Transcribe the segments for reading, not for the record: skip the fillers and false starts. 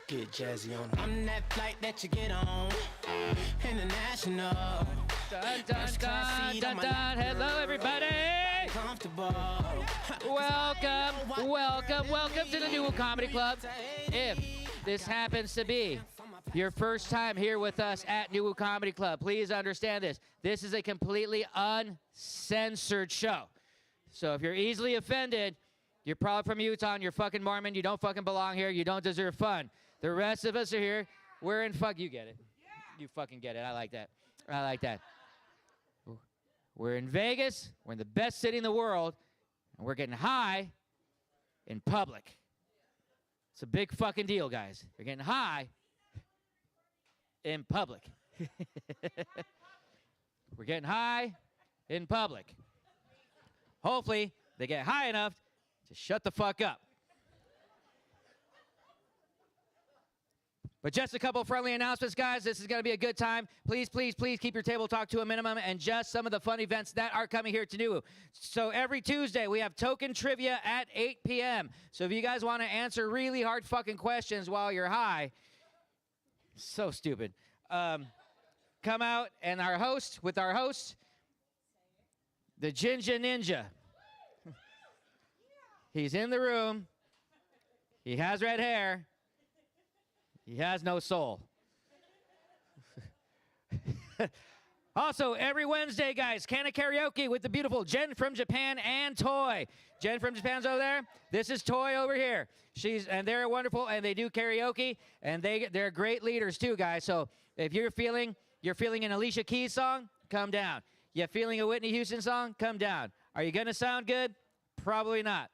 Get jazzy on. I'm that flight that you get on. International. Dun, dun, dun, dun, dun. Hello, everybody. Welcome to the NuWu Comedy Club. If this happens to be your first time here with us at NuWu Comedy Club, please understand this. This is a completely uncensored show. So if you're easily offended, you're probably from Utah and you're fucking Mormon. You don't fucking belong here. You don't deserve fun. The rest of us are here. We're in fuck. You get it. You fucking get it. I like that. I like that. We're in Vegas. We're in the best city in the world. And we're getting high in public. It's a big fucking deal, guys. We're getting high in public. We're getting high in public. Hopefully, they get high enough to shut the fuck up. But just a couple friendly announcements, guys. This is going to be a good time. Please, please, please keep your table talk to a minimum and just some of the fun events that are coming here to NuWu. So every Tuesday, we have token trivia at 8 p.m. So if you guys want to answer really hard fucking questions while you're high, so stupid, come out and with our host, the Ginger Ninja. He's in the room. He has red hair. He has no soul. Also, every Wednesday, guys, can of karaoke with the beautiful Jen from Japan and Toy. Jen from Japan's over there. This is Toy over here. They're wonderful, and they do karaoke, and they're great leaders too, guys. So if you're feeling an Alicia Keys song, come down. You're feeling a Whitney Houston song, come down. Are you gonna sound good? Probably not.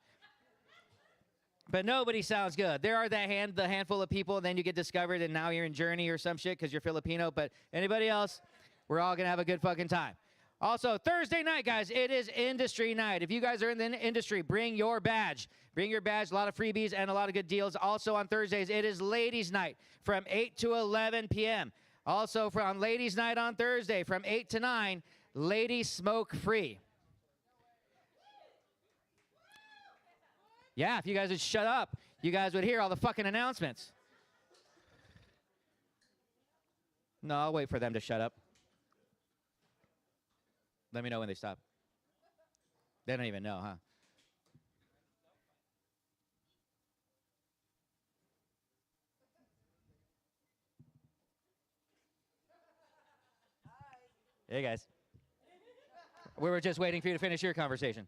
But nobody sounds good. There are the handful of people, and then you get discovered, and now you're in Journey or some shit because you're Filipino. But anybody else, we're all going to have a good fucking time. Also, Thursday night, guys, it is industry night. If you guys are in the industry, bring your badge. Bring your badge. A lot of freebies and a lot of good deals. Also on Thursdays, it is ladies' night from 8 to 11 p.m. Also, on ladies' night on Thursday from 8 to 9, ladies smoke free. Yeah, if you guys would shut up, you guys would hear all the fucking announcements. No, I'll wait for them to shut up. Let me know when they stop. They don't even know, huh? Hi. Hey, guys. We were just waiting for you to finish your conversation.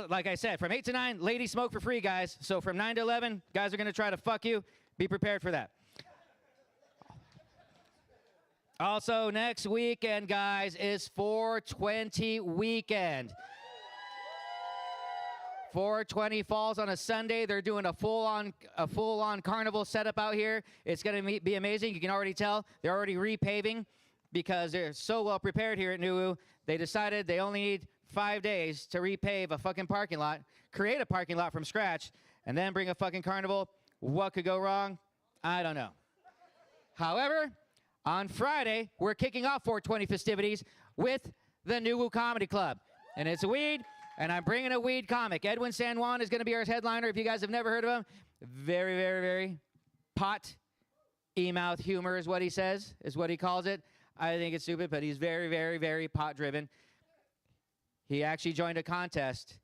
Like I said, from 8 to 9, ladies smoke for free, guys. So from 9 to 11, guys are going to try to fuck you. Be prepared for that. Also, next weekend, guys, is 420 weekend. 420 falls on a Sunday. They're doing a full-on carnival setup out here. It's going to be amazing. You can already tell. They're already repaving because they're so well prepared here at NuWu. They decided they only need 5 days to repave a fucking parking lot, create a parking lot from scratch, and then bring a fucking carnival. What could go wrong? I don't know. However, on Friday, we're kicking off 420 festivities with the NuWu Comedy Club. And it's weed, and I'm bringing a weed comic. Edwin San Juan is going to be our headliner. If you guys have never heard of him, very, very, very pot, e-mouth humor is what he says, is what he calls it. I think it's stupid, but he's very, very, very pot-driven. He actually joined a contest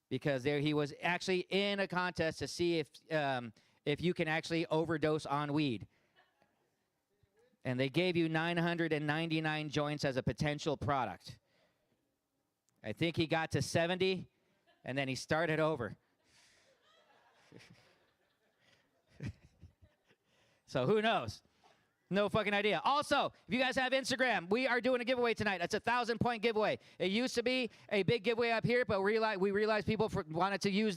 because he was actually in a contest to see if you can actually overdose on weed. And they gave you 999 joints as a potential product. I think he got to 70, and then he started over. So who knows? No fucking idea. Also, if you guys have Instagram, we are doing a giveaway tonight. It's a 1,000-point giveaway. It used to be a big giveaway up here, but we realized people wanted to use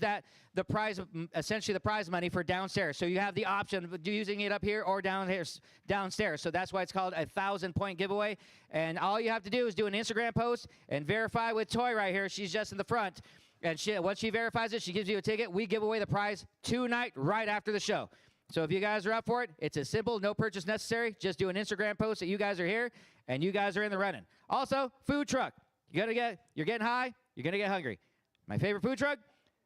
essentially the prize money for downstairs. So you have the option of using it up here or downstairs. So that's why it's called a 1,000-point giveaway. And all you have to do is do an Instagram post and verify with Toy right here. She's just in the front. And once she verifies it, she gives you a ticket. We give away the prize tonight right after the show. So if you guys are up for it, it's as simple, no purchase necessary. Just do an Instagram post that you guys are here, and you guys are in the running. Also, food truck. You're getting high, you're going to get hungry. My favorite food truck,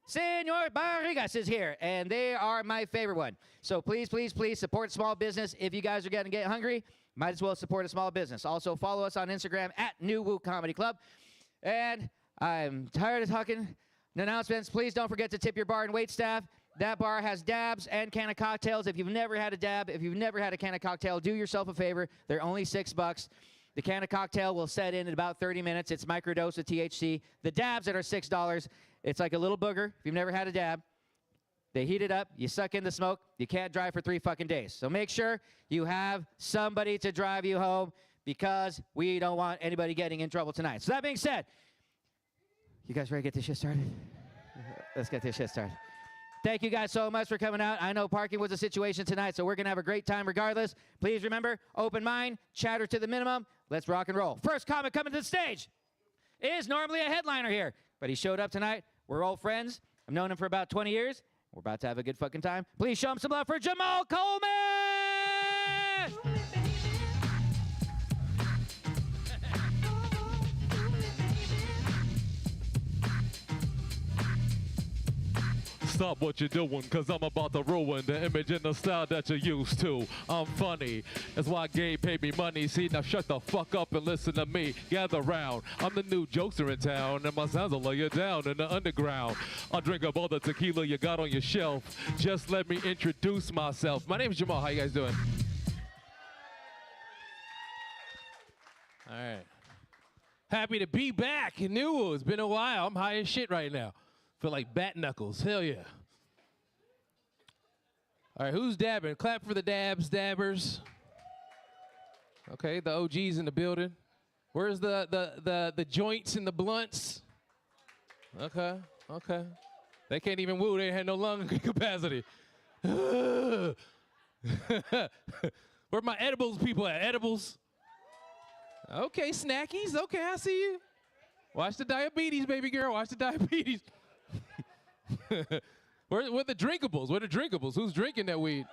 Senor Barrigas is here, and they are my favorite one. So please, please, please support small business. If you guys are going to get hungry, might as well support a small business. Also, follow us on Instagram at NuWu Comedy Club. And I'm tired of talking announcements. Please don't forget to tip your bar and wait staff. That bar has dabs and can of cocktails. If you've never had a dab, if you've never had a can of cocktail, do yourself a favor. They're only $6. The can of cocktail will set in about 30 minutes. It's microdose of THC. The dabs that are $6, it's like a little booger. If you've never had a dab, they heat it up. You suck in the smoke. You can't drive for 3 fucking days. So make sure you have somebody to drive you home because we don't want anybody getting in trouble tonight. So that being said, you guys ready to get this shit started? Let's get this shit started. Thank you guys so much for coming out. I know parking was a situation tonight, so we're going to have a great time regardless. Please remember, open mind, chatter to the minimum. Let's rock and roll. First comic coming to the stage is normally a headliner here, but he showed up tonight. We're old friends. I've known him for about 20 years. We're about to have a good fucking time. Please show him some love for Jamal Coleman! Stop what you're doing, cause I'm about to ruin the image and the style that you're used to. I'm funny, that's why Gabe paid me money. See, now shut the fuck up and listen to me. Gather round, I'm the new jokester in town, and my sounds will lay you down in the underground. I'll drink up all the tequila you got on your shelf. Just let me introduce myself. My name is Jamal, how you guys doing? All right. Happy to be back in NuWu. It's been a while, I'm high as shit right now. Feel like bat knuckles, hell yeah. All right, who's dabbing? Clap for the dabbers. Okay, the OGs in the building. Where's the joints and the blunts? Okay. They can't even woo, they had no lung capacity. Where my edibles people at? Edibles? Okay, snackies, okay, I see you. Watch the diabetes, baby girl, watch the diabetes. Where the drinkables? Where the drinkables? Who's drinking that weed?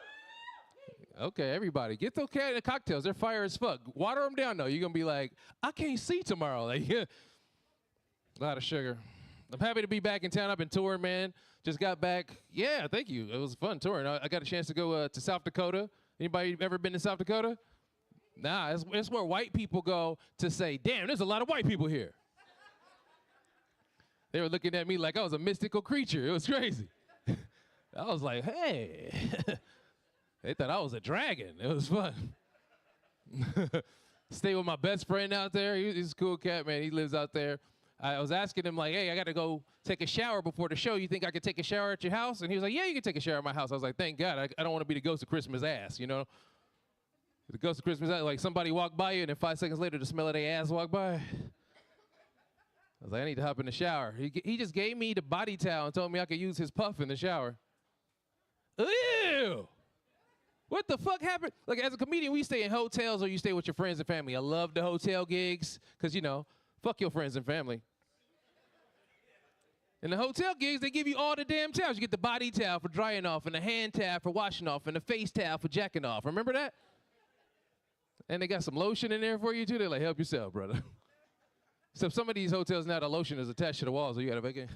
Okay, everybody. Get those cocktails. They're fire as fuck. Water them down, though. You're going to be like, I can't see tomorrow. Like, a lot of sugar. I'm happy to be back in town. I've been touring, man. Just got back. Yeah, thank you. It was fun touring. I got a chance to go to South Dakota. Anybody ever been to South Dakota? Nah, it's where white people go to say, damn, there's a lot of white people here. They were looking at me like I was a mystical creature. It was crazy. I was like, hey. They thought I was a dragon. It was fun. Stay with my best friend out there. He's a cool cat, man. He lives out there. I was asking him, like, hey, I got to go take a shower before the show. You think I could take a shower at your house? And he was like, yeah, you can take a shower at my house. I was like, thank God. I don't want to be the ghost of Christmas ass, you know? The ghost of Christmas ass, like somebody walked by you, and then 5 seconds later, the smell of their ass walked by. I was like, I need to hop in the shower. He just gave me the body towel and told me I could use his puff in the shower. Ew! What the fuck happened? Like, as a comedian, we stay in hotels or you stay with your friends and family. I love the hotel gigs because, you know, fuck your friends and family. In the hotel gigs, they give you all the damn towels. You get the body towel for drying off and the hand towel for washing off and the face towel for jacking off. Remember that? And they got some lotion in there for you, too. They're like, help yourself, brother. So some of these hotels now, the lotion is attached to the walls, so you gotta make it.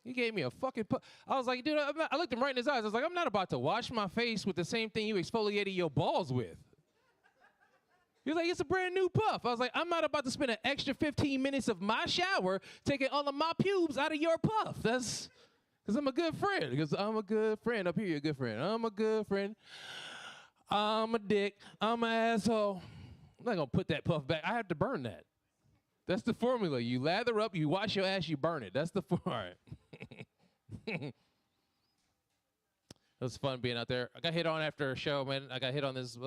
He gave me a fucking puff. I was like, dude, I looked him right in his eyes. I was like, I'm not about to wash my face with the same thing you exfoliated your balls with. He was like, it's a brand new puff. I was like, I'm not about to spend an extra 15 minutes of my shower taking all of my pubes out of your puff. That's because I'm a good friend. Because I'm a good friend. Up here, you're a good friend. I'm a good friend. I'm a dick. I'm an asshole. I'm not going to put that puff back. I have to burn that. That's the formula. You lather up, you wash your ass, you burn it. That's the all right. It was fun being out there. I got hit on after a show, man. I got hit on this.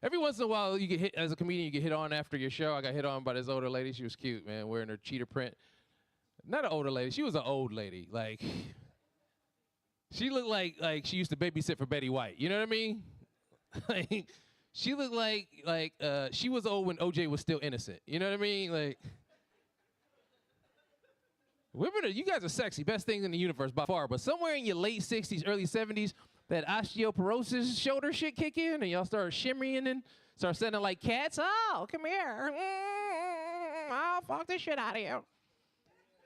Every once in a while, you get hit as a comedian. You get hit on after your show. I got hit on by this older lady. She was cute, man, wearing her cheetah print. Not an older lady. She was an old lady. Like, she looked like she used to babysit for Betty White. You know what I mean? Like, she looked like she was old when OJ was still innocent. You know what I mean? Like, women, you guys are sexy, best things in the universe by far. But somewhere in your late 60s, early 70s, that osteoporosis shoulder shit kick in, and y'all start shimmying and start sounding like cats. Oh, come here. I'll fuck the shit out of you.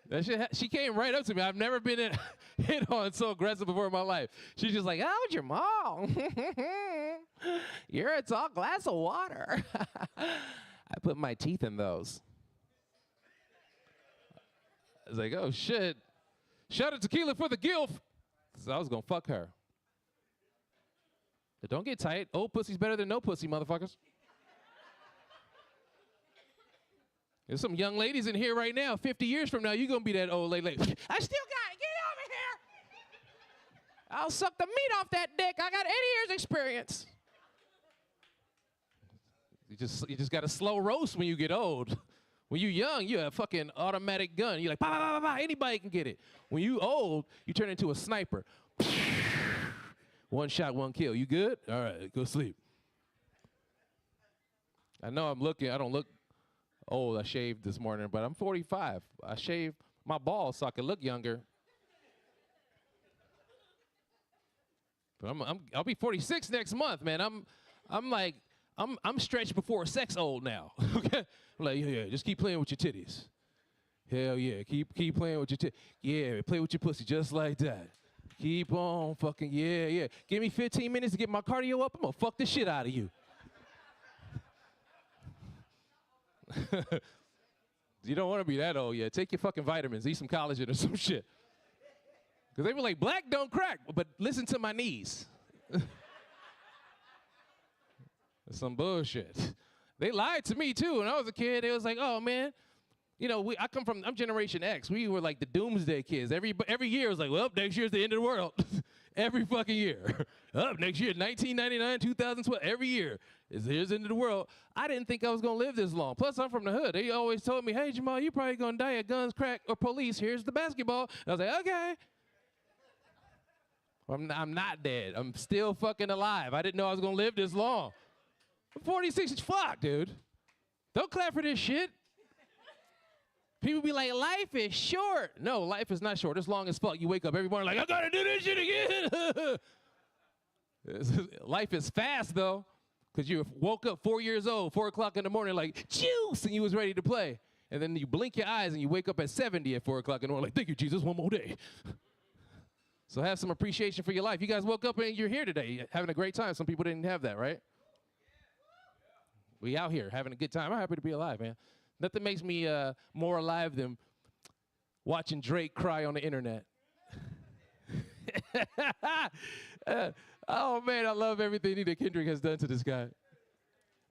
That shit, she came right up to me. I've never been hit on so aggressive before in my life. She's just like, how's your mom? You're a tall glass of water. I put my teeth in those. I was like, oh, shit. Shout out tequila for the gilf. So I was going to fuck her. But don't get tight. Old pussy's better than no pussy, motherfuckers. There's some young ladies in here right now. 50 years from now, you're going to be that old lady. I still got it. Get over here. I'll suck the meat off that dick. I got 80 years experience. You just got a slow roast when you get old. When you young, you have a fucking automatic gun. You're like, bah, bah, bah, bah, bah. Anybody can get it. When you old, you turn into a sniper. One shot, one kill. You good? All right, go sleep. I know I don't look old. I shaved this morning, but I'm 45. I shaved my balls so I can look younger. But I'll be 46 next month, man. I'm stretched before sex old now. Okay? I'm like, yeah, just keep playing with your titties. Hell yeah, keep playing with your titties. Yeah, play with your pussy just like that. Keep on fucking, yeah. Give me 15 minutes to get my cardio up. I'm gonna fuck the shit out of you. You don't want to be that old yet. Take your fucking vitamins. Eat some collagen or some shit. Because they were like, black don't crack, but listen to my knees. Some bullshit. They lied to me too. When I was a kid, they was like, oh man, you know, I'm Generation X. We were like the doomsday kids. Every year it was like, well, next year's the end of the world. Every fucking year. Next year, 1999, 2012, every year is here's the end of the world. I didn't think I was gonna live this long. Plus, I'm from the hood. They always told me, hey, Jamal, you're probably gonna die of guns, crack, or police. Here's the basketball. And I was like, okay. I'm not dead. I'm still fucking alive. I didn't know I was gonna live this long. I'm 46, fuck, dude. Don't clap for this shit. People be like, life is short. No, life is not short. It's long as fuck. You wake up every morning like, I gotta do this shit again. Life is fast, though, because you woke up 4 years old, 4 o'clock in the morning, like, juice, and you was ready to play. And then you blink your eyes and you wake up at 70 at 4 o'clock in the morning, like, thank you, Jesus, one more day. So have some appreciation for your life. You guys woke up and you're here today having a great time. Some people didn't have that, right? We out here having a good time. I'm happy to be alive, man. Nothing makes me more alive than watching Drake cry on the internet. Oh, man, I love everything that Kendrick has done to this guy.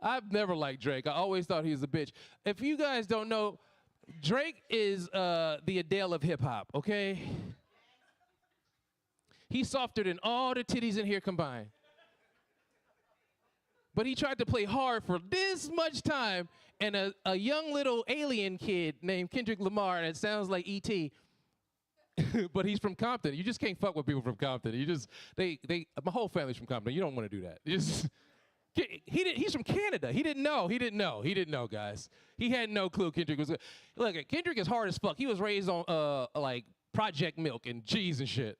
I've never liked Drake. I always thought he was a bitch. If you guys don't know, Drake is the Adele of hip-hop, okay? He's softer than all the titties in here combined. But he tried to play hard for this much time, and a young little alien kid named Kendrick Lamar, and it sounds like E.T., but he's from Compton. You just can't fuck with people from Compton. You just, my whole family's from Compton. You don't want to do that. He's from Canada. He didn't know, guys. He had no clue Kendrick was, look, Kendrick is hard as fuck. He was raised on, like, Project Milk and cheese and shit.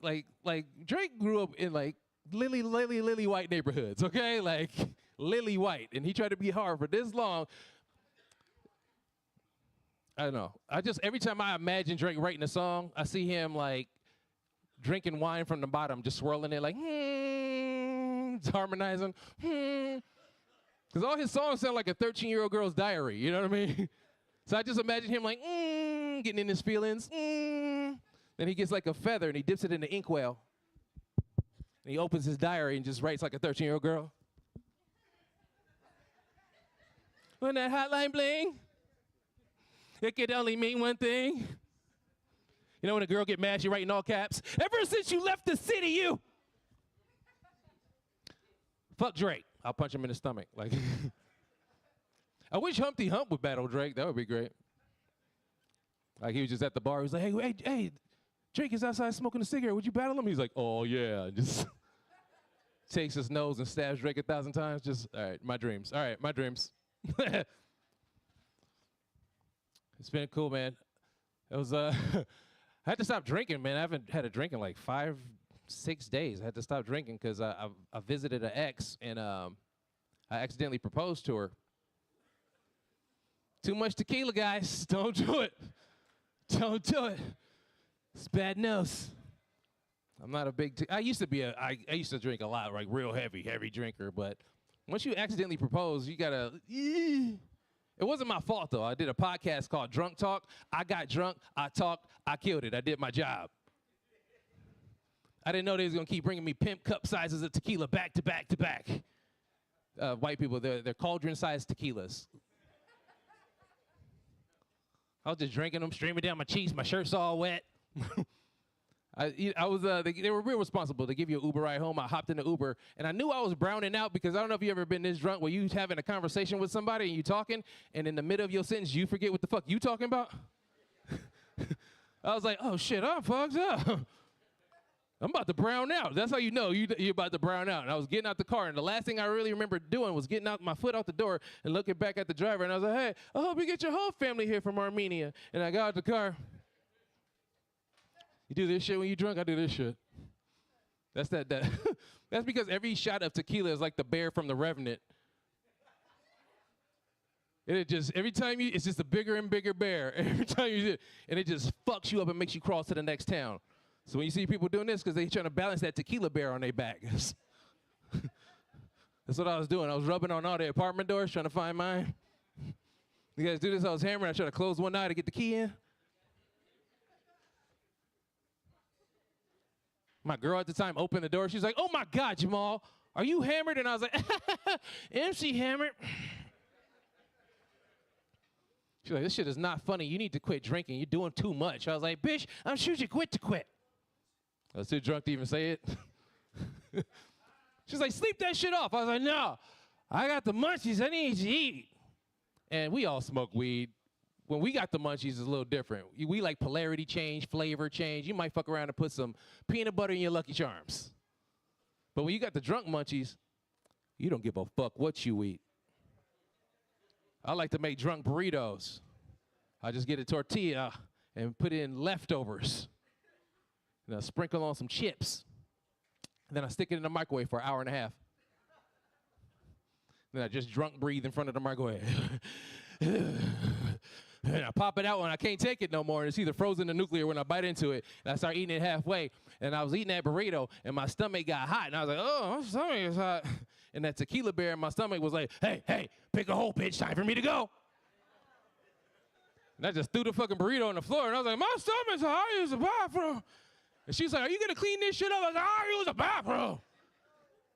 like Drake grew up in, like, lily white neighborhoods, okay? Like, lily white. And he tried to be hard for this long. I don't know. Every time I imagine Drake writing a song, I see him, like, drinking wine from the bottom, just swirling it, like, harmonizing, Because all his songs sound like a 13-year-old girl's diary, you know what I mean? So I just imagine him, like, getting in his feelings, Then he gets, like, a feather, and he dips it in the inkwell. And he opens his diary and just writes like a 13-year-old girl. When that hotline bling, it could only mean one thing. You know when a girl get mad, she write in all caps, ever since you left the city, you. Fuck Drake. I'll punch him in the stomach. Like, I wish Humpty Hump would battle Drake. That would be great. Like, he was just at the bar. He was like, hey, Drake is outside smoking a cigarette. Would you battle him? He's like, oh, yeah. Just takes his nose and stabs Drake 1,000 times. Just, all right, my dreams. All right, my dreams. It's been cool, man. It was, I had to stop drinking, man. I haven't had a drink in like 5-6 days. I had to stop drinking because I visited an ex, and I accidentally proposed to her Too much tequila, guys. Don't do it. Don't do it. It's bad news. I'm not a big, I used to drink a lot, like real heavy drinker, but once you accidentally propose, you gotta, it wasn't my fault though. I did a podcast called Drunk Talk. I got drunk, I talked, I killed it. I did my job. I didn't know they was gonna keep bringing me pimp cup sizes of tequila back to back to back. White people, they're cauldron-sized tequilas. I was just drinking them, streaming down my cheeks, my shirt's all wet. They were real responsible to give you an Uber ride home. I hopped in the Uber, and I knew I was browning out because I don't know if you ever been this drunk where you having a conversation with somebody and you talking, and in the middle of your sentence, you forget what the fuck you talking about. I was like, oh shit, I'm fucked up. I'm about to brown out. That's how you know you're about to brown out. And I was getting out the car, and the last thing I really remember doing was getting out my foot out the door and looking back at the driver, and I was like, hey, I hope you get your whole family here from Armenia. And I got out the car. You do this shit when you drunk? I do this shit. That's that's because every shot of tequila is like the bear from The Revenant. And every time it's just a bigger and bigger bear. Every time you do it, and it just fucks you up and makes you cross to the next town. So when you see people doing this, because they're trying to balance that tequila bear on their back. That's what I was doing. I was rubbing on all the apartment doors, trying to find mine. You guys do this? I was hammering. I tried to close one eye to get the key in. My girl at the time opened the door. She's like, oh my God, Jamal, are you hammered? And I was like, MC hammered. She's like, this shit is not funny. You need to quit drinking. You're doing too much. I was like, bitch, I'm sure you quit to quit. I was too drunk to even say it. She's like, sleep that shit off. I was like, no, I got the munchies. I need to eat. And we all smoke weed. When we got the munchies, it's a little different. We like polarity change, flavor change. You might fuck around and put some peanut butter in your Lucky Charms. But when you got the drunk munchies, you don't give a fuck what you eat. I like to make drunk burritos. I just get a tortilla and put in leftovers. And I sprinkle on some chips. And then I stick it in the microwave for an hour and a half. Then I just drunk breathe in front of the microwave. And I pop it out when I can't take it no more. And it's either frozen or nuclear when I bite into it. And I start eating it halfway. And I was eating that burrito, and my stomach got hot. And I was like, oh, my stomach is hot. And that tequila bear in my stomach was like, hey, pick a hole, bitch. Time for me to go. And I just threw the fucking burrito on the floor. And I was like, my stomach's hot. I use the bathroom. And she's like, are you going to clean this shit up? I was like, I use the bathroom.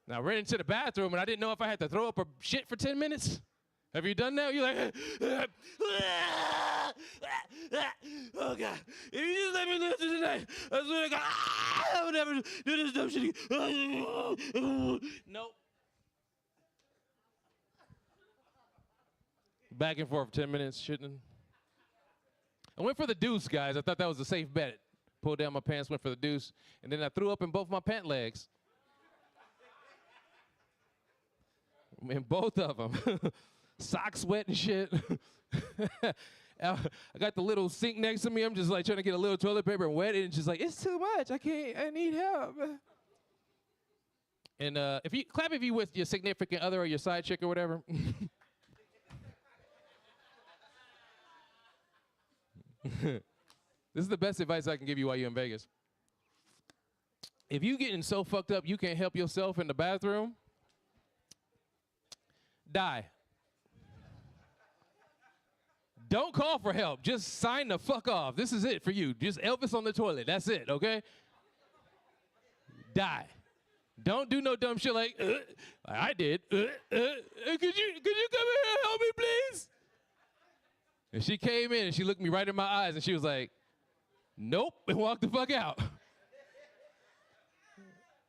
And I ran into the bathroom, and I didn't know if I had to throw up or shit for 10 minutes. Have you done that? You're like, oh God, if you just let me live through tonight, I swear to God, I would never do this dumb shit again. Nope. Back and forth for 10 minutes, shitting. I went for the deuce, guys. I thought that was a safe bet. Pulled down my pants, went for the deuce, and then I threw up in both my pant legs. In both of them. Socks wet and shit. I got the little sink next to me. I'm just like trying to get a little toilet paper and wet it, and just like, it's too much. I need help. And if you with your significant other or your side chick or whatever. This is the best advice I can give you while you're in Vegas. If you getting so fucked up you can't help yourself in the bathroom, die. Don't call for help. Just sign the fuck off. This is it for you. Just Elvis on the toilet. That's it, okay? Die. Don't do no dumb shit like I did. Could you come in here and help me, please? And she came in and she looked me right in my eyes and she was like, nope, and walked the fuck out.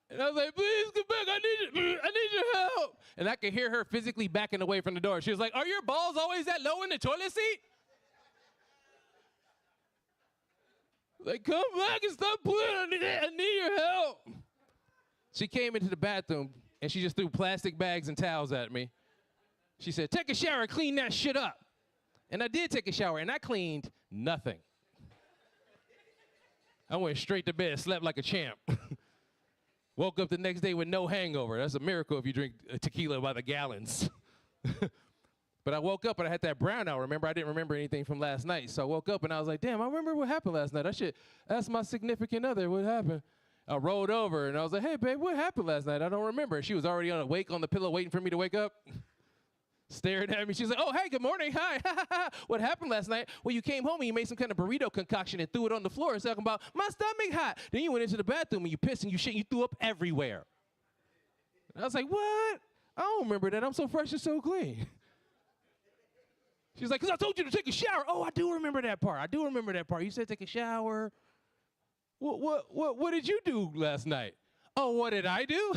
And I was like, please come back, I need your help. And I could hear her physically backing away from the door. She was like, are your balls always that low in the toilet seat? Like, come back and stop pulling, I need your help. She came into the bathroom and she just threw plastic bags and towels at me. She said, take a shower and clean that shit up. And I did take a shower and I cleaned nothing. I went straight to bed, slept like a champ. Woke up the next day with no hangover. That's a miracle if you drink tequila by the gallons. But I woke up and I had that brownout. Remember, I didn't remember anything from last night. So I woke up and I was like, damn, I remember what happened last night. I should ask my significant other what happened. I rolled over and I was like, hey, babe, what happened last night? I don't remember. She was already awake on the pillow waiting for me to wake up, staring at me. She's like, oh, hey, good morning. Hi. What happened last night? Well, you came home and you made some kind of burrito concoction and threw it on the floor and talking about, my stomach hot. Then you went into the bathroom and you pissed and you shit and you threw up everywhere. And I was like, what? I don't remember that. I'm so fresh and so clean. She's like, because I told you to take a shower. Oh, I do remember that part. I do remember that part. You said take a shower. What did you do last night? Oh, what did I do?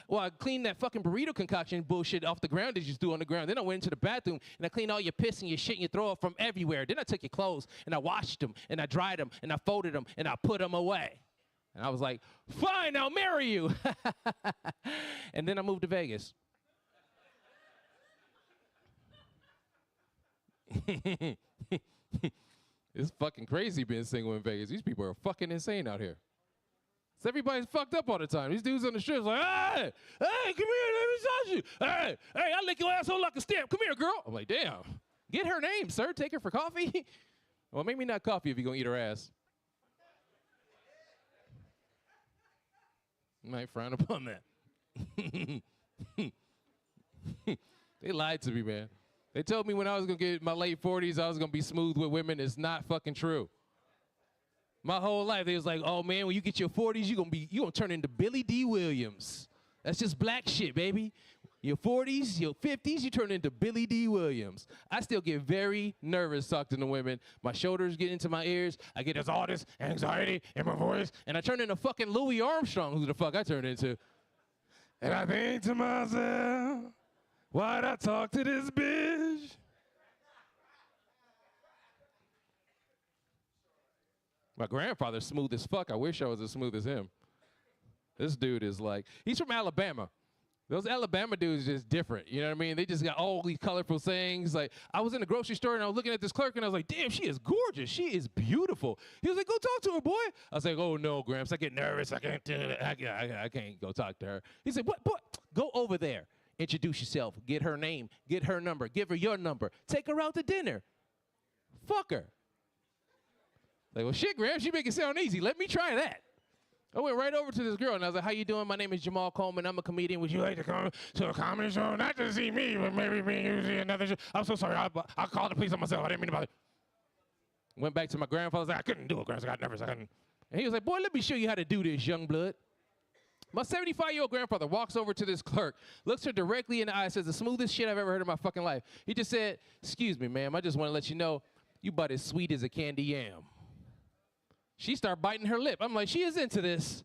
Well, I cleaned that fucking burrito concoction bullshit off the ground that you threw on the ground. Then I went into the bathroom and I cleaned all your piss and your shit and your throw up from everywhere. Then I took your clothes and I washed them and I dried them and I folded them and I put them away. And I was like, fine, I'll marry you. And then I moved to Vegas. It's fucking crazy being single in Vegas. These people are fucking insane out here. So everybody's fucked up all the time. These dudes on the strip like, hey, come here, let me touch you. Hey, I lick your asshole like a stamp. Come here, girl. I'm like, damn. Get her name, sir. Take her for coffee. Well, maybe not coffee if you're gonna eat her ass. You might frown upon that. They lied to me, man. They told me when I was gonna get my late 40s, I was gonna be smooth with women. It's not fucking true. My whole life, they was like, oh man, when you get your 40s, you gonna turn into Billy D. Williams. That's just black shit, baby. Your 40s, your 50s, you turn into Billy D. Williams. I still get very nervous talking to women. My shoulders get into my ears. I get all this anxiety in my voice, and I turn into fucking Louis Armstrong, who the fuck I turn into. And I think to myself, why'd I talk to this bitch? My grandfather's smooth as fuck. I wish I was as smooth as him. This dude is like, he's from Alabama. Those Alabama dudes are just different, you know what I mean? They just got all these colorful sayings. Like, I was in the grocery store and I was looking at this clerk and I was like, damn, she is gorgeous. She is beautiful. He was like, go talk to her, boy. I was like, oh no, Gramps, I get nervous. I can't do that. I can't go talk to her. He said, what? Go over there. Introduce yourself. Get her name. Get her number. Give her your number. Take her out to dinner. Fuck her. Like, well, shit, Gramps, you make it sound easy. Let me try that. I went right over to this girl, and I was like, how you doing? My name is Jamal Coleman. I'm a comedian. Would you like to come to a comedy show? Not to see me, but maybe me and you see another show. I'm so sorry. I'll call the police on myself. I didn't mean to bother. Went back to my grandfather. I was like, I couldn't do it, Gramps. I got nervous. I couldn't. And he was like, boy, let me show you how to do this, young blood. My 75-year-old grandfather walks over to this clerk, looks her directly in the eye, says the smoothest shit I've ever heard in my fucking life. He just said, excuse me, ma'am. I just want to let you know you about as sweet as a candy yam. She started biting her lip. I'm like, she is into this.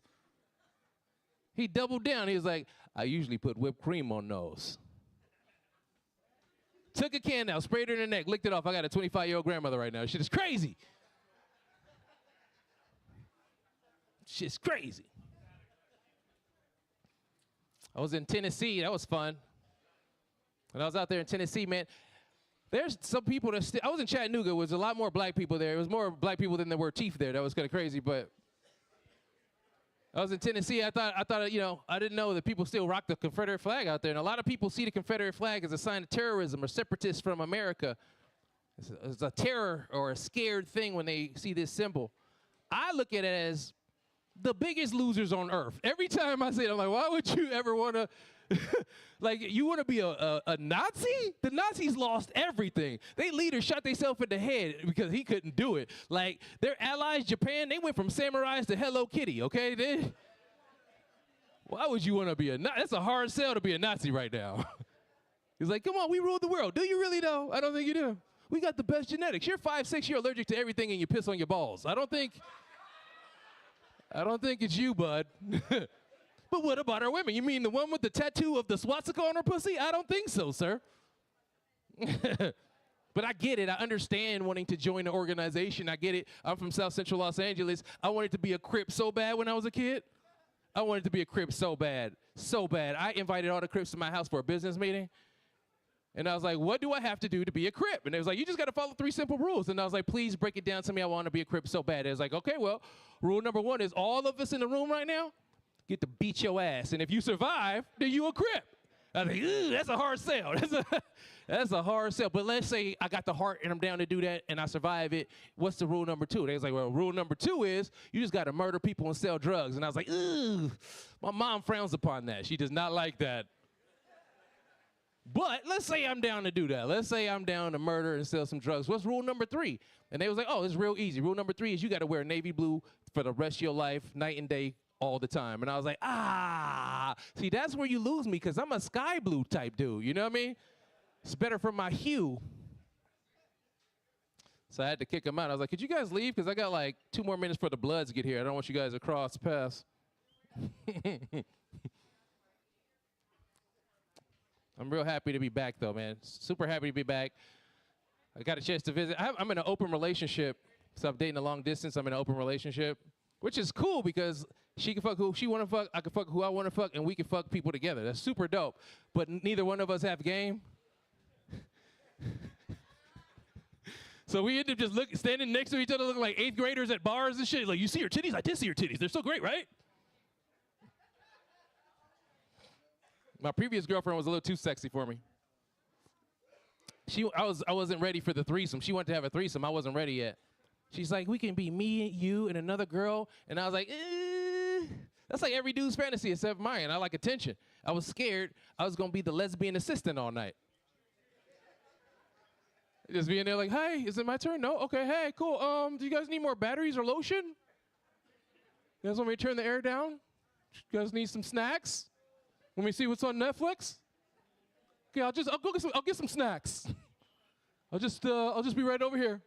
He doubled down. He was like, I usually put whipped cream on those. Took a can out, sprayed her in the neck, licked it off. I got a 25-year-old grandmother right now. Shit is crazy. Shit's crazy. I was in Tennessee. That was fun. When I was out there in Tennessee, man, there's some people that I was in Chattanooga. There was a lot more black people there. It was more black people than there were teeth there. That was kind of crazy, but I was in Tennessee. I thought, you know, I didn't know that people still rock the Confederate flag out there. And a lot of people see the Confederate flag as a sign of terrorism or separatists from America. It's a terror or a scared thing when they see this symbol. I look at it as the biggest losers on earth. Every time I say it, I'm like, why would you ever want to, like, you want to be a Nazi? The Nazis lost everything. Their leader shot themselves in the head because he couldn't do it. Like, their allies, Japan, they went from samurais to Hello Kitty, okay? Why would you want to be a Nazi? That's a hard sell to be a Nazi right now. He's like, come on, we ruled the world. Do you really know? I don't think you do. We got the best genetics. You're 5'6", you're allergic to everything, and you piss on your balls. I don't think it's you, bud. But what about our women? You mean the one with the tattoo of the swastika on her pussy? I don't think so, sir. But I get it. I understand wanting to join an organization. I get it. I'm from South Central Los Angeles. I wanted to be a Crip so bad when I was a kid. I wanted to be a Crip so bad, so bad. I invited all the Crips to my house for a business meeting. And I was like, what do I have to do to be a Crip? And they was like, you just got to follow 3 simple rules. And I was like, please break it down to me. I want to be a Crip so bad. It was like, okay, well, rule number 1 is all of us in the room right now get to beat your ass. And if you survive, then you a Crip. I was like, ooh, that's a hard sell. That's a hard sell. But let's say I got the heart and I'm down to do that and I survive it. What's the rule number 2? They was like, well, rule number 2 is you just got to murder people and sell drugs. And I was like, ooh, my mom frowns upon that. She does not like that. But let's say I'm down to do that. Let's say I'm down to murder and sell some drugs. What's rule number 3? And they was like, oh, it's real easy. Rule number 3 is you got to wear navy blue for the rest of your life, night and day, all the time. And I was like, see, that's where you lose me because I'm a sky blue type dude. You know what I mean? It's better for my hue. So I had to kick him out. I was like, could you guys leave? Because I got like 2 more minutes for the Bloods to get here. I don't want you guys to cross paths. I'm real happy to be back, though, man. Super happy to be back. I got a chance to visit. I'm in an open relationship. So I'm dating a long distance. I'm in an open relationship, which is cool because she can fuck who she want to fuck. I can fuck who I want to fuck, and we can fuck people together. That's super dope. But neither one of us have game. So we end up just standing next to each other looking like 8th graders at bars and shit. Like, you see her titties? I did see her titties. They're so great, right? My previous girlfriend was a little too sexy for me. I wasn't ready for the threesome. She wanted to have a threesome. I wasn't ready yet. She's like, we can be me, you, and another girl. And I was like, that's like every dude's fantasy except mine. I like attention. I was scared I was going to be the lesbian assistant all night. Just being there like, hey, is it my turn? No? Okay, hey, cool. Do you guys need more batteries or lotion? You guys want me to turn the air down? You guys need some snacks? Let me see what's on Netflix. Okay, I'll get some snacks. I'll just be right over here.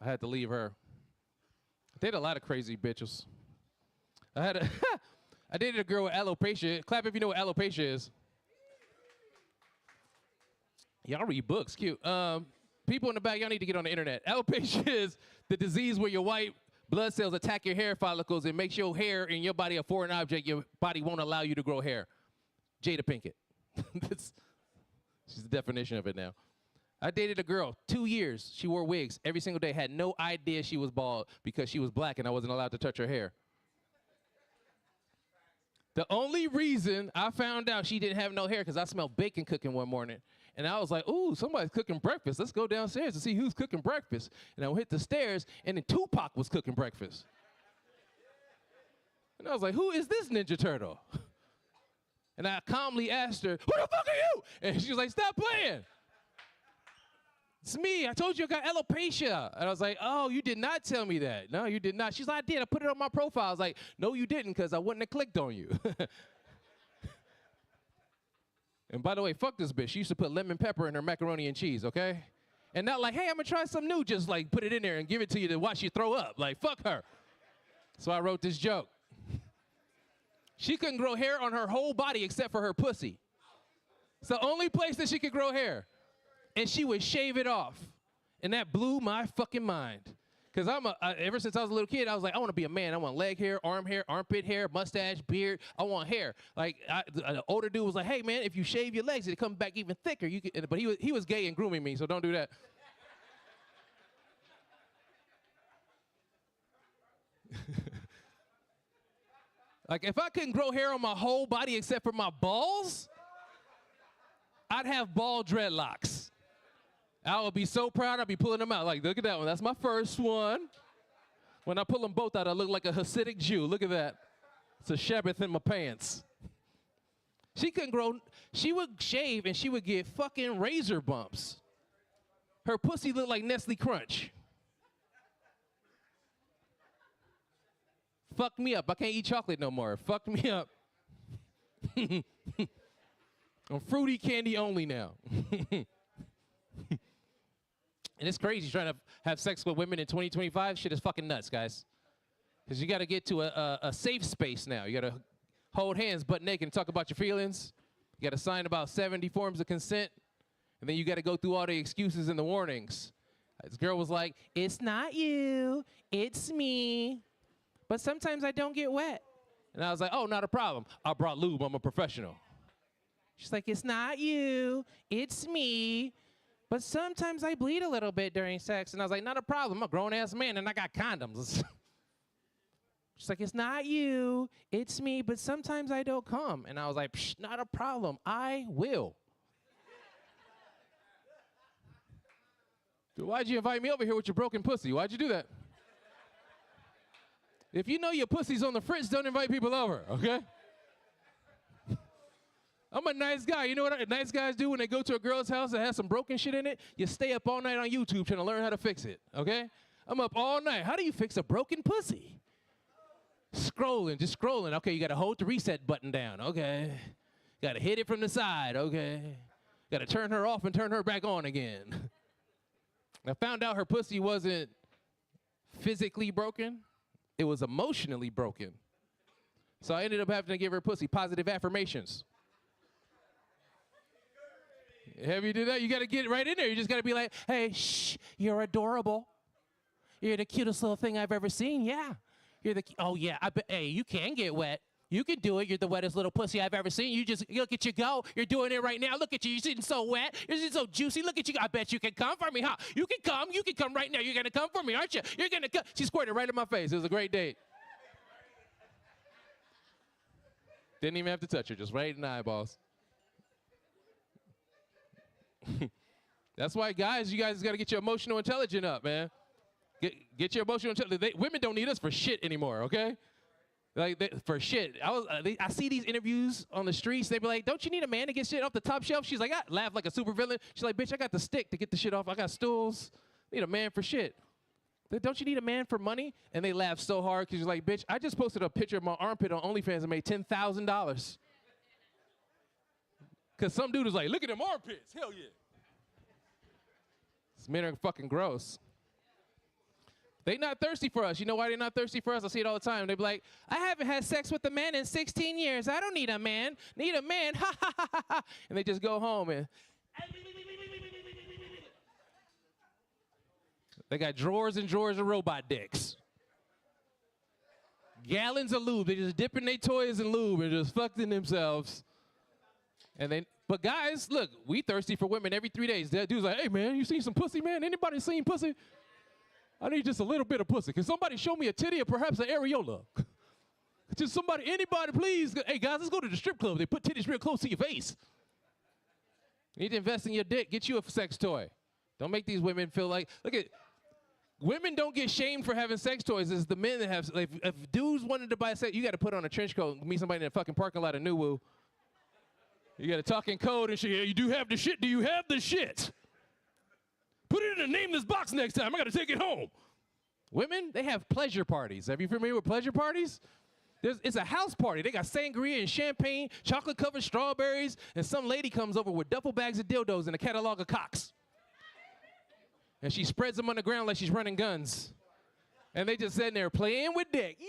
I had to leave her. I dated a lot of crazy bitches. I dated a girl with alopecia. Clap if you know what alopecia is. Y'all read books, cute. People in the back, y'all need to get on the internet. Alopecia is the disease where your white blood cells attack your hair follicles and makes your hair in your body a foreign object. Your body won't allow you to grow hair. Jada Pinkett. She's the definition of it now. I dated a girl, 2 years. She wore wigs every single day. Had no idea she was bald because she was black and I wasn't allowed to touch her hair. The only reason I found out she didn't have no hair because I smelled bacon cooking one morning. And I was like, ooh, somebody's cooking breakfast. Let's go downstairs and see who's cooking breakfast. And I hit the stairs, and then Tupac was cooking breakfast. And I was like, who is this Ninja Turtle? And I calmly asked her, who the fuck are you? And she was like, stop playing. It's me. I told you I got alopecia. And I was like, oh, you did not tell me that. No, you did not. She's like, I did. I put it on my profile. I was like, no, you didn't, because I wouldn't have clicked on you. And by the way, fuck this bitch. She used to put lemon pepper in her macaroni and cheese, okay? And not like, hey, I'm going to try something new. Just like put it in there and give it to you to watch you throw up. Like, fuck her. So I wrote this joke. She couldn't grow hair on her whole body except for her pussy. It's the only place that she could grow hair. And she would shave it off. And that blew my fucking mind. Because ever since I was a little kid, I was like, I want to be a man. I want leg hair, armpit hair, mustache, beard. I want hair. Like, an older dude was like, hey, man, if you shave your legs, it comes back even thicker. But he was gay and grooming me, so don't do that. Like, if I couldn't grow hair on my whole body except for my balls, I'd have ball dreadlocks. I would be so proud, I'd be pulling them out. Like, look at that one. That's my first one. When I pull them both out, I look like a Hasidic Jew. Look at that. It's a Shabbat in my pants. She couldn't grow. She would shave, and she would get fucking razor bumps. Her pussy looked like Nestle Crunch. Fuck me up. I can't eat chocolate no more. Fuck me up. I'm fruity candy only now. And it's crazy trying to have sex with women in 2025. Shit is fucking nuts, guys. Because you got to get to a safe space now. You got to hold hands butt naked and talk about your feelings. You got to sign about 70 forms of consent. And then you got to go through all the excuses and the warnings. This girl was like, it's not you, it's me. But sometimes I don't get wet. And I was like, oh, not a problem. I brought lube. I'm a professional. She's like, it's not you, it's me. But sometimes I bleed a little bit during sex. And I was like, not a problem. I'm a grown-ass man, and I got condoms. She's like, it's not you, it's me, but sometimes I don't come. And I was like, psh, not a problem, I will. Dude, why'd you invite me over here with your broken pussy? Why'd you do that? If you know your pussy's on the fritz, don't invite people over, okay? I'm a nice guy. You know what nice guys do when they go to a girl's house that has some broken shit in it? You stay up all night on YouTube trying to learn how to fix it, okay? I'm up all night. How do you fix a broken pussy? Scrolling, just scrolling. Okay, you got to hold the reset button down, okay? Got to hit it from the side, okay? Got to turn her off and turn her back on again. I found out her pussy wasn't physically broken. It was emotionally broken. So I ended up having to give her pussy positive affirmations. Have you do that? You got to get right in there. You just got to be like, hey, shh, you're adorable. You're the cutest little thing I've ever seen. Yeah. You're the, oh yeah, hey, you can get wet. You can do it. You're the wettest little pussy I've ever seen. You just, look at you go. You're doing it right now. Look at you. You're sitting so wet. You're sitting so juicy. Look at you. I bet you can come for me, huh? You can come. You can come right now. You're going to come for me, aren't you? You're going to come. She squirted right in my face. It was a great date. Didn't even have to touch her. Just right in the eyeballs. That's why, guys, you guys got to get your emotional intelligence up, man. Get your emotional intelligence. Women don't need us for shit anymore, okay? Like, for shit. I see these interviews on the streets. They be like, don't you need a man to get shit off the top shelf? She's like, I laugh like a supervillain. She's like, bitch, I got the stick to get the shit off. I got stools. Need a man for shit. Don't you need a man for money? And they laugh so hard because she's like, bitch, I just posted a picture of my armpit on OnlyFans and made $10,000. Because some dude is like, look at them armpits. Hell yeah. These men are fucking gross. They not thirsty for us. You know why they're not thirsty for us? I see it all the time. They be like, I haven't had sex with a man in 16 years. I don't need a man. Need a man. Ha, ha, ha, ha, ha. And they just go home and they got drawers and drawers of robot dicks. Gallons of lube. They just dipping their toys in lube and just fucking themselves. But guys, look, we thirsty for women every 3 days. That dude's like, hey man, you seen some pussy, man? Anybody seen pussy? I need just a little bit of pussy. Can somebody show me a titty or perhaps an areola? Just somebody, anybody, please. Hey, guys, let's go to the strip club. They put titties real close to your face. You need to invest in your dick. Get you a sex toy. Don't make these women feel like, look at, women don't get shamed for having sex toys. It's the men that have, like, if dudes wanted to buy sex, you got to put on a trench coat and meet somebody in the fucking parking lot of NuWu. You got to talk in code and shit. Yeah, you do have the shit. Do you have the shit? Put it in a nameless box next time. I got to take it home. Women, they have pleasure parties. Have you familiar with pleasure parties? It's a house party. They got sangria and champagne, chocolate-covered strawberries, and some lady comes over with duffel bags of dildos and a catalog of cocks. And she spreads them on the ground like she's running guns. And they just sitting there playing with dick. Yeah!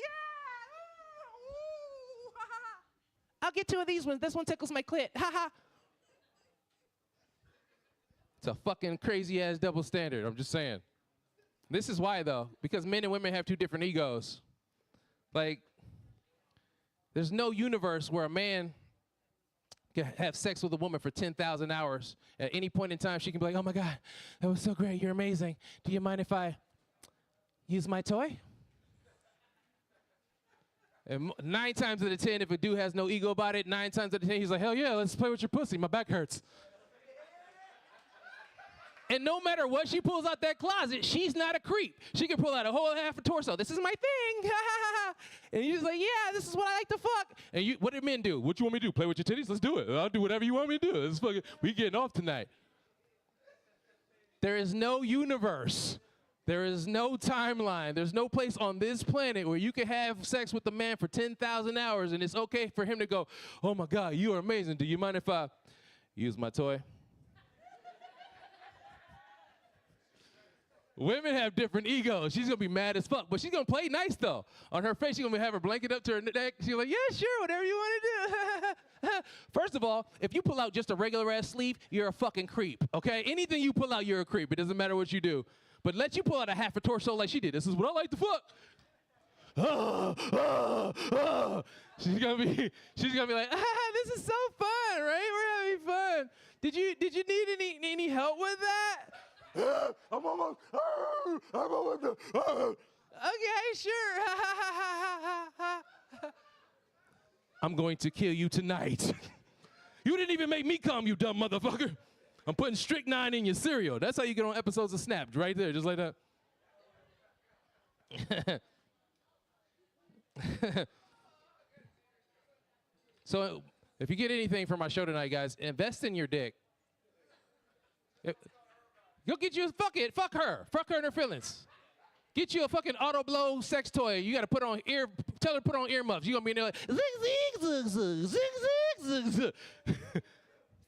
Ooh, ha, ha. I'll get 2 of these ones. This one tickles my clit. Ha ha. It's a fucking crazy-ass double standard. I'm just saying. This is why, though. Because men and women have 2 different egos. Like, there's no universe where a man can have sex with a woman for 10,000 hours. At any point in time, she can be like, oh, my God, that was so great. You're amazing. Do you mind if I use my toy? And 9 times out of 10, if a dude has no ego about it, 9 times out of 10, he's like, hell yeah, let's play with your pussy. My back hurts. And no matter what she pulls out that closet, she's not a creep. She can pull out a whole half a torso. This is my thing. And you're just like, yeah, this is what I like to fuck. And what do men do? What you want me to do? Play with your titties? Let's do it. I'll do whatever you want me to do. We getting off tonight. There is no universe. There is no timeline. There's no place on this planet where you can have sex with a man for 10,000 hours and it's okay for him to go, oh my God, you are amazing. Do you mind if I use my toy? Women have different egos. She's going to be mad as fuck, but she's going to play nice, though. On her face, she's going to have her blanket up to her neck. She's like, yeah, sure, whatever you want to do. First of all, if you pull out just a regular-ass sleeve, you're a fucking creep, okay? Anything you pull out, you're a creep. It doesn't matter what you do. But let you pull out a half a torso like she did. This is what I like to fuck. She's gonna be like, this is so fun, right? We're having fun. Did you need any help with that? Okay, sure. I'm going to kill you tonight. You didn't even make me come, you dumb motherfucker. I'm putting strychnine in your cereal. That's how you get on episodes of Snapped, right there, just like that. So if you get anything from my show tonight, guys, invest in your dick. Go get you fuck her and her feelings. Get you a fucking auto blow sex toy. You gotta put on tell her to put on earmuffs. You gonna be in there like zig zig zig zig zig zig zig.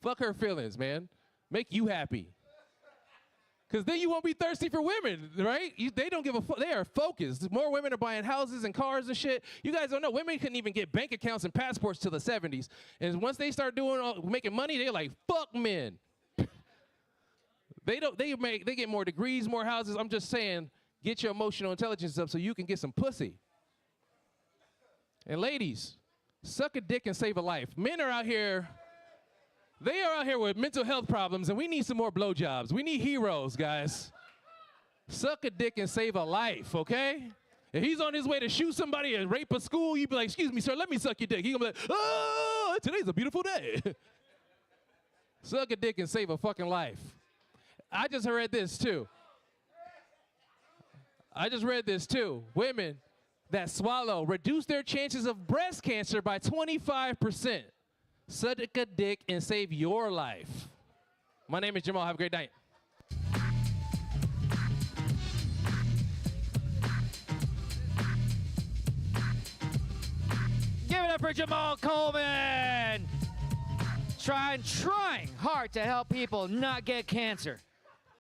Fuck her feelings, man. Make you happy. Cause then you won't be thirsty for women, right? They don't give a fuck. They are focused. More women are buying houses and cars and shit. You guys don't know. Women couldn't even get bank accounts and passports till the 70s. And once they start making money, they're like, fuck men. They get more degrees, more houses. I'm just saying, get your emotional intelligence up so you can get some pussy. And ladies, suck a dick and save a life. Men are out here. They are out here with mental health problems, and we need some more blowjobs. We need heroes, guys. Suck a dick and save a life, okay? If he's on his way to shoot somebody and rape a school, you be like, excuse me, sir, let me suck your dick. He's gonna be like, oh, today's a beautiful day. Suck a dick and save a fucking life. I just read this, too. Women that swallow reduce their chances of breast cancer by 25%. Suck a dick and save your life. My name is Jamal. Have a great night. Give it up for Jamal Coleman. Trying hard to help people not get cancer.